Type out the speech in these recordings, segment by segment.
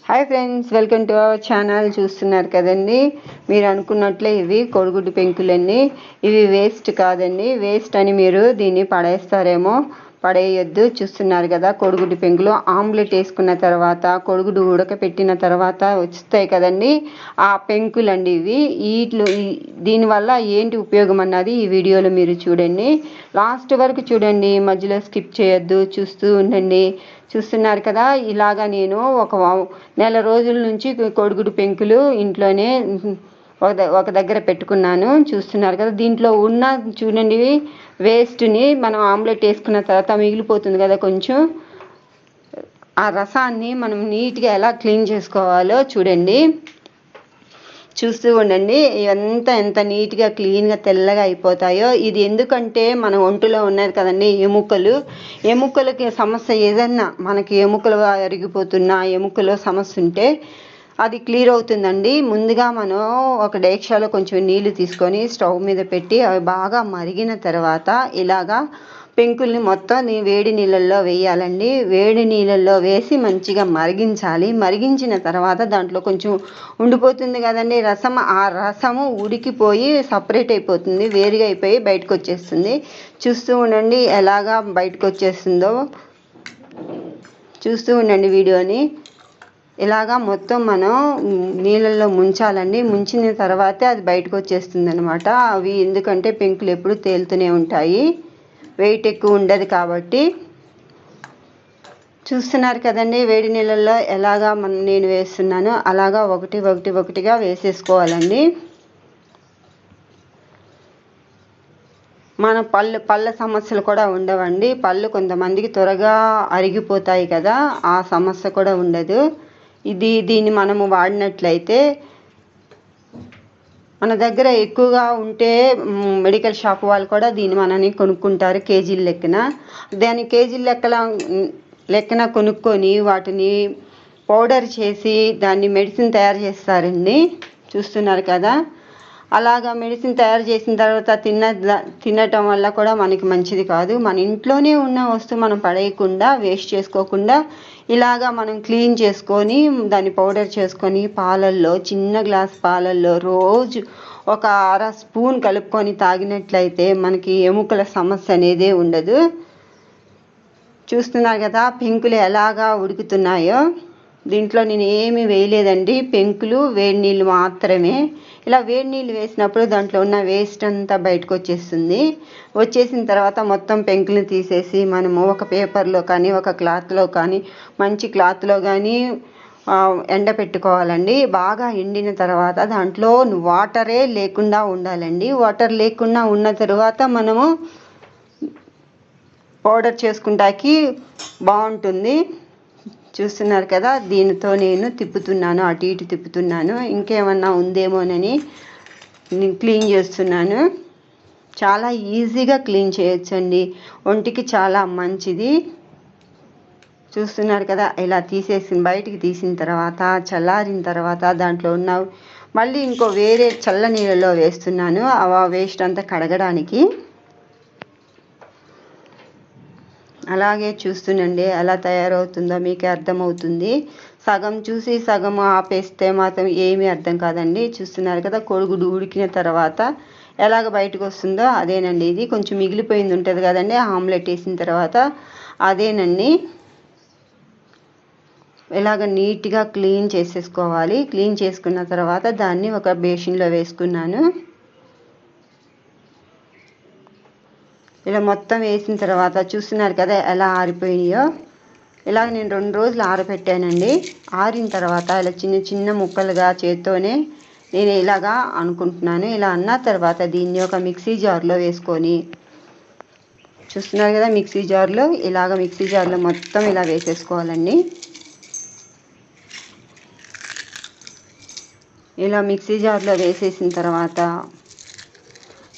Hi friends, welcome to our channel. చూస్తున్నారు కదండి, మీరు అనుకున్నట్లే ఇవి కోడిగుడ్డు పెంకులన్నీ. ఇవి వేస్ట్ కాదండి. వేస్ట్ అని మీరు దీన్ని పడేస్తారేమో, పడేయొద్దు. చూస్తున్నారు కదా కోడిగుడ్డు పెంకులు. ఆమ్లెట్ వేసుకున్న తర్వాత, కోడిగుడ్డు ఉడకపెట్టిన తర్వాత వస్తాయి కదండి ఆ పెంకులండి ఇవి. దీనివల్ల ఏంటి ఉపయోగం అన్నది ఈ వీడియోలో మీరు చూడండి. లాస్ట్ వరకు చూడండి, మధ్యలో స్కిప్ చేయొద్దు, చూస్తూ ఉండండి. చూస్తున్నారు కదా, ఇలాగా నేను ఒక నెల రోజుల నుంచి కోడిగుడ్డు పెంకులు ఇంట్లోనే ఒక దగ్గర పెట్టుకున్నాను. చూస్తున్నారు కదా, దీంట్లో ఉన్న చూడండి వేస్ట్ని మనం ఆమ్లెట్ వేసుకున్న తర్వాత మిగిలిపోతుంది కదా కొంచెం, ఆ రసాన్ని మనం నీట్గా ఎలా క్లీన్ చేసుకోవాలో చూడండి. చూస్తూ ఉండండి. ఇవంతా ఎంత నీట్గా క్లీన్గా తెల్లగా అయిపోతాయో. ఇది ఎందుకంటే మన ఒంటిలో ఉన్నది కదండి ఎముకలకి సమస్య ఏదన్నా, మనకి ఎముకలు అరిగిపోతున్నా, ఎముకలో సమస్య ఉంటే అది క్లియర్ అవుతుందండి. ముందుగా మనం ఒక డేక్షాలో కొంచెం నీళ్లు తీసుకొని స్టవ్ మీద పెట్టి అవి బాగా మరిగిన తర్వాత ఇలాగా పెంకుల్ని మొత్తం వేడి నీళ్ళల్లో వేయాలండి. వేడి నీళ్ళల్లో వేసి మంచిగా మరిగించాలి. మరిగించిన తర్వాత దాంట్లో కొంచెం ఉండిపోతుంది కదండి రసం. ఆ రసము ఉడికిపోయి సపరేట్ అయిపోతుంది, వేరుగా అయిపోయి బయటకు వచ్చేస్తుంది. చూస్తూ ఉండండి ఎలాగా బయటకు వచ్చేస్తుందో. చూస్తూ ఉండండి వీడియోని. ఇలాగా మొత్తం మనం నీళ్ళల్లో ముంచాలండి. ముంచిన తర్వాతే అది బయటకు వచ్చేస్తుంది అనమాట. అవి ఎందుకంటే పెంకులు ఎప్పుడు తేలుతూనే ఉంటాయి, వెయిట్ ఎక్కువ ఉండదు కాబట్టి. చూస్తున్నారు కదండి వేడి నీళ్ళల్లో ఎలాగా నేను వేస్తున్నాను, అలాగా ఒకటిగా వేసేసుకోవాలండి. మన పళ్ళ సమస్యలు కూడా ఉండవండి. పళ్ళు కొంతమందికి త్వరగా అరిగిపోతాయి కదా, ఆ సమస్య కూడా ఉండదు. దీన్ని మనము వాడినట్లయితే మన దగ్గర ఎక్కువగా ఉంటే మెడికల్ షాప్ వాళ్ళు కూడా దీన్ని మనని కొనుక్కుంటారు కేజీల లెక్కన. దాని కేజీల లెక్కన కొనుక్కొని వాటిని పౌడర్ చేసి దాన్ని మెడిసిన్ తయారు చేస్తారండి. చూస్తున్నారు కదా, అలాగా మెడిసిన్ తయారు చేసిన తర్వాత తినటం వల్ల కూడా మనకి మంచిది కాదు. మన ఇంట్లోనే ఉన్న వస్తువు మనం పడేయకుండా, వేస్ట్ చేసుకోకుండా ఇలాగా మనం క్లీన్ చేసుకొని దాన్ని పౌడర్ చేసుకొని పాలల్లో, చిన్న గ్లాస్ పాలల్లో రోజు ఒక అర స్పూన్ కలుపుకొని తాగినట్లయితే మనకి ఎముకల సమస్య అనేదే ఉండదు. చూస్తున్నారు కదా పెంకులు ఎలాగా ఉడుకుతున్నాయో. దీంట్లో నేను ఏమీ వేయలేదండి, పెంకులు వేడి నీళ్ళు మాత్రమే. ఇలా వేడి నీళ్ళు వేసినప్పుడు దాంట్లో ఉన్న వేస్ట్ అంతా బయటకు వచ్చేస్తుంది. వచ్చేసిన తర్వాత మొత్తం పెంకులు తీసేసి మనము ఒక పేపర్లో కానీ, ఒక క్లాత్లో కానీ, మంచి క్లాత్లో కానీ ఎండపెట్టుకోవాలండి. బాగా ఎండిన తర్వాత దాంట్లో వాటరే లేకుండా ఉండాలండి. వాటర్ లేకుండా ఉన్న తర్వాత మనము పౌడర్ చేసుకుంటాకి బాగుంటుంది. చూస్తున్నారు కదా, దీనితో నేను తిప్పుతున్నాను, అటు ఇటు తిప్పుతున్నాను. ఇంకేమన్నా ఉందేమోనని నేను క్లీన్ చేస్తున్నాను. చాలా ఈజీగా క్లీన్ చేయొచ్చండి, ఒంటికి చాలా మంచిది. చూస్తున్నారు కదా, ఇలా బయటికి తీసిన తర్వాత చల్లారిన తర్వాత దాంట్లో ఉన్న మళ్ళీ ఇంకో వేరే చల్ల నీళ్ళలో వేస్తున్నాను, ఆ వేస్ట్ అంతా కడగడానికి. అలాగే చూస్తుండండి ఎలా తయారవుతుందో మీకే అర్థమవుతుంది. సగం చూసి సగం ఆపేస్తే మాత్రం ఏమీ అర్థం కాదండి. చూస్తున్నారు కదా, కోడిగుడ్డు ఉడికిన తర్వాత ఎలాగ బయటకు వస్తుందో అదేనండి. ఇది కొంచెం మిగిలిపోయింది ఉంటుంది కదండి ఆమ్లెట్ వేసిన తర్వాత, అదేనండి. ఇలాగ నీట్గా క్లీన్ చేసేసుకోవాలి. క్లీన్ చేసుకున్న తర్వాత దాన్ని ఒక బేసిన్లో వేసుకున్నాను. ఇలా మొత్తం వేసిన తర్వాత చూస్తున్నారు కదా ఎలా ఆరిపోయినాయో. ఇలాగ నేను 2 రోజులు ఆరబెట్టానండి. ఆరిన తర్వాత ఇలా చిన్న చిన్న ముక్కలుగా చేత్తోనే నేను ఇలాగా అనుకుంటున్నాను. ఇలా అన్న తర్వాత దీన్ని ఒక మిక్సీ జార్లో వేసుకొని, చూస్తున్నారు కదా మిక్సీ జార్లో మొత్తం ఇలా వేసేసుకోవాలండి. ఇలా మిక్సీ జార్లో వేసేసిన తర్వాత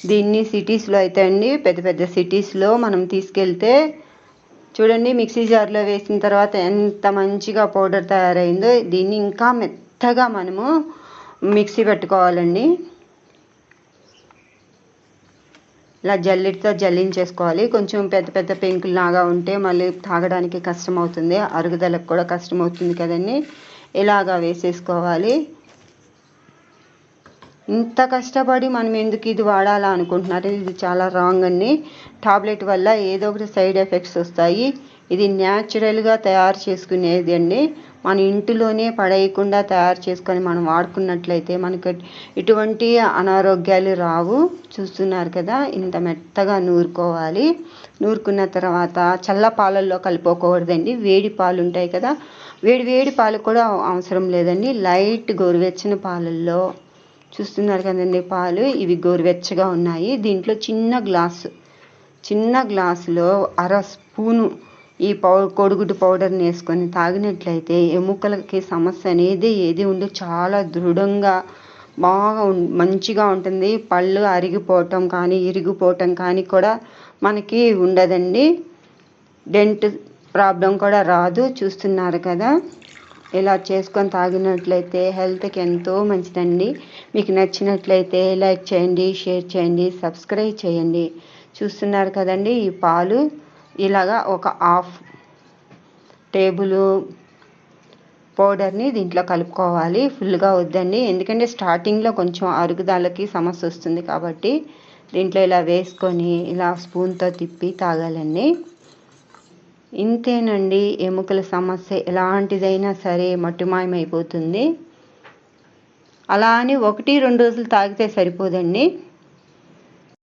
దీన్ని సిటీస్లో అయితే అండి, పెద్ద పెద్ద సిటీస్లో మనం తీసుకెళ్తే చూడండి మిక్సీ జార్లో వేసిన తర్వాత ఎంత మంచిగా పౌడర్ తయారైందో. దీన్ని ఇంకా మెత్తగా మనము మిక్సీ పెట్టుకోవాలండి. ఇలా జల్లెడతో జల్లించేసుకోవాలి. కొంచెం పెద్ద పెద్ద పెంకులు లాగా ఉంటే మళ్ళీ తాగడానికి కష్టం అవుతుంది, అరుగుదలకు కూడా కష్టం అవుతుంది కదండి. ఇలాగా వేసేసుకోవాలి. ఇంత కష్టపడి మనం ఎందుకు ఇది వాడాలా అనుకుంటున్నారు, ఇది చాలా రాంగ్ అండి. టాబ్లెట్ వల్ల ఏదో ఒకటి సైడ్ ఎఫెక్ట్స్ వస్తాయి. ఇది న్యాచురల్గా తయారు చేసుకునేది అండి. మన ఇంటిలోనే పడేయకుండా తయారు చేసుకొని మనం వాడుకున్నట్లయితే మనకు ఎటువంటి అనారోగ్యాలు రావు. చూస్తున్నారు కదా, ఇంత మెత్తగా నూరుకోవాలి. నూరుకున్న తర్వాత చల్ల పాలల్లో కలుపుకోకూడదండి. వేడి పాలు ఉంటాయి కదా, వేడి పాలు కూడా అవసరం లేదండి. లైట్ గోరువెచ్చని పాలల్లో, చూస్తున్నారు కదండి పాలు, ఇవి గోరువెచ్చగా ఉన్నాయి. దీంట్లో చిన్న గ్లాసులో 1/2 స్పూను ఈ కోడిగుడ్డు పౌడర్ని వేసుకొని తాగినట్లయితే ఎముకలకి సమస్య అనేది ఏది ఉందో చాలా దృఢంగా బాగా మంచిగా ఉంటుంది. పళ్ళు అరిగిపోవటం కానీ ఇరిగిపోవటం కానీ కూడా మనకి ఉండదండి. డెంట్ ప్రాబ్లం కూడా రాదు. చూస్తున్నారు కదా, ఇలా చేసుకొని తాగినట్లయితే హెల్త్కి ఎంతో మంచిదండి. మీకు నచ్చినట్లయితే లైక్ చేయండి, షేర్ చేయండి, సబ్స్క్రైబ్ చేయండి. చూస్తున్నారు కదండి, ఈ పాలు ఇలాగా ఒక 1/2 టేబుల్ పౌడర్ని దీంట్లో కలుపుకోవాలి. ఫుల్గా వద్దండి, ఎందుకంటే స్టార్టింగ్లో కొంచెం అరుగుదలకి సమస్య వస్తుంది కాబట్టి దీంట్లో ఇలా వేసుకొని ఇలా స్పూన్తో తిప్పి తాగాలండి. ఇంతేనండి, ఎముకల సమస్య ఎలాంటిదైనా సరే మట్టుమాయమైపోతుంది. అలా అని 1-2 రోజులు తాగితే సరిపోదండి.